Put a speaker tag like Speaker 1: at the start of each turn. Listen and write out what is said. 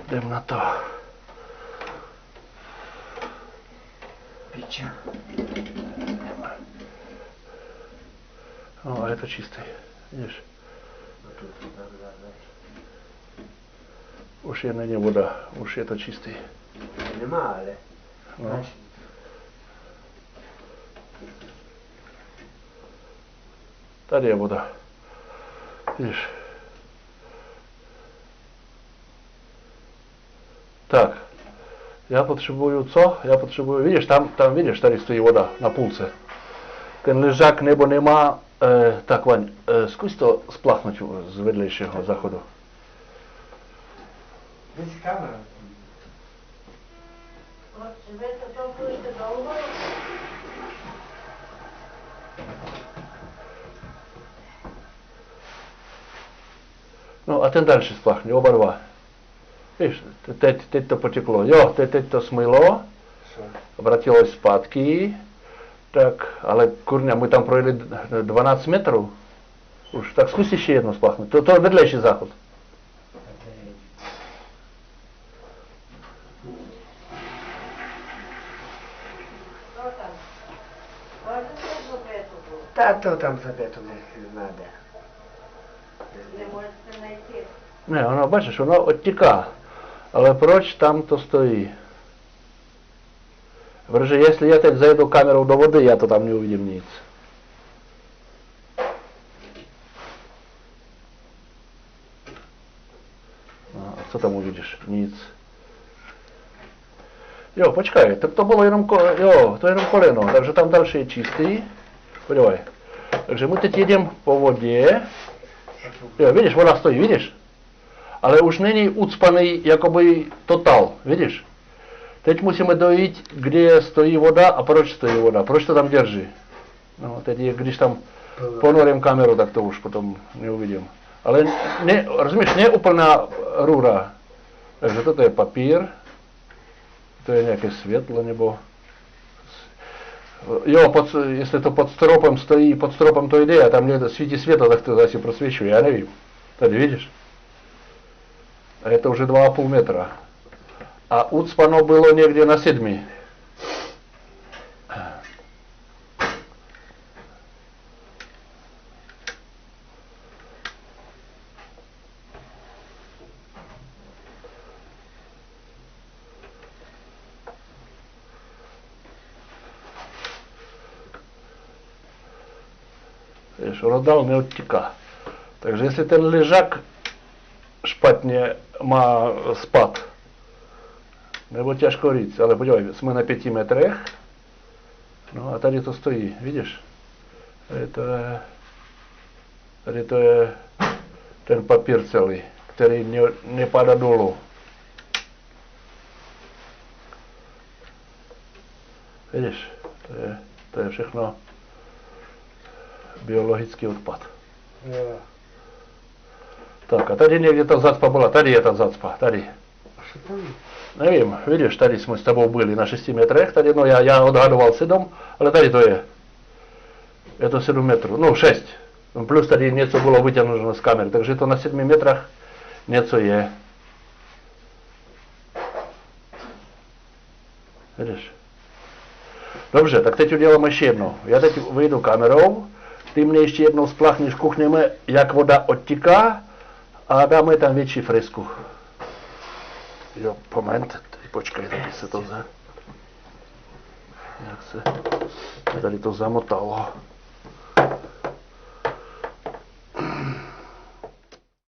Speaker 1: Jdem na to.
Speaker 2: Piča.
Speaker 1: No a je to čistý. Vidíš? Už je není voda, už je to čistý.
Speaker 2: Nemá, ale.
Speaker 1: No. Tady je voda. Vidíš? Tak. Já potřebuju co? Já potřebuju, vidíš, tam vidíš, tady stojí voda na půlce. Ten ležák nebo nemá, tak Vaň, zkus to spláchnout z vedlejšího záchodu.
Speaker 2: Vy si kamera.
Speaker 1: No a ten další spláchni, oba dva. Víš, teď to poteklo. Jo, teď to smylo, vrátilo se zpátky, tak, ale kurňa, my tam projeli 12 metrů. Už, tak zkus ještě jedno spláchnout. To je vedlejší záchod.
Speaker 2: Táto tam za pětou neznáde.
Speaker 3: Nemůžete najít.
Speaker 1: Ne, ono, bačeš, ono odteká. Ale proč tam to stojí? Protože jestli já teď zajedu kamerou do vody, já to tam neuvidím nic. No, a co tam uvidíš? Nic. Jo, počkej, tak to bylo jenom, to je jenom koleno, takže tam další je čistý. Podívej. Takže my teď jedeme po vodě. Jo, vidíš, voda stojí, vidíš? Ale už není ucpaný jakoby total, vidíš? Teď musíme dojít, kde stojí voda a proč stojí voda, proč to tam drží. No, teď když tam ponorím kameru, tak to už potom neuvidím. Ale ne, rozumíš, ne úplná růra. Takže toto je papír, to je nějaké světlo, nebo... Jo, jestli to pod stropem stojí, pod stropem to jde a tam svítí světlo, tak to zase prosvěćuje, já nevím. Tady vidíš? A je to už 2,5 metra. A ucpano bylo někde na 7. Víš, rodal neodteká. Takže jestli ten ležák špatně má spad, nebo těžko říct, ale podívej, jsme na 5 metrech, no a tady to stojí, vidíš? Tady to je ten papír celý, který nepadá dolů. Vidíš, to je všechno biologický odpad.
Speaker 2: Jo.
Speaker 1: Tak a tady někde ta zacpa byla, tady je ta zacpa, tady.
Speaker 2: Co tam?
Speaker 1: Nevím, vidíš, tady jsme s tebou byli na 6 metrech, tady no já odhadoval 7, ale tady to je. Je to 7 metrů, no 6. Plus tady něco bylo vytěhnuto z kamery, takže to na 7 metrách něco je. Vidíš? Dobře, tak teď uděláme ještě jedno. Já teď vyjdu kamerou, ty mě ještě jednou spláchneš, kuchneme, jak voda odteká a dáme tam větší fresku. Jo, moment, počkej, tady se to jak se tady to zamotalo.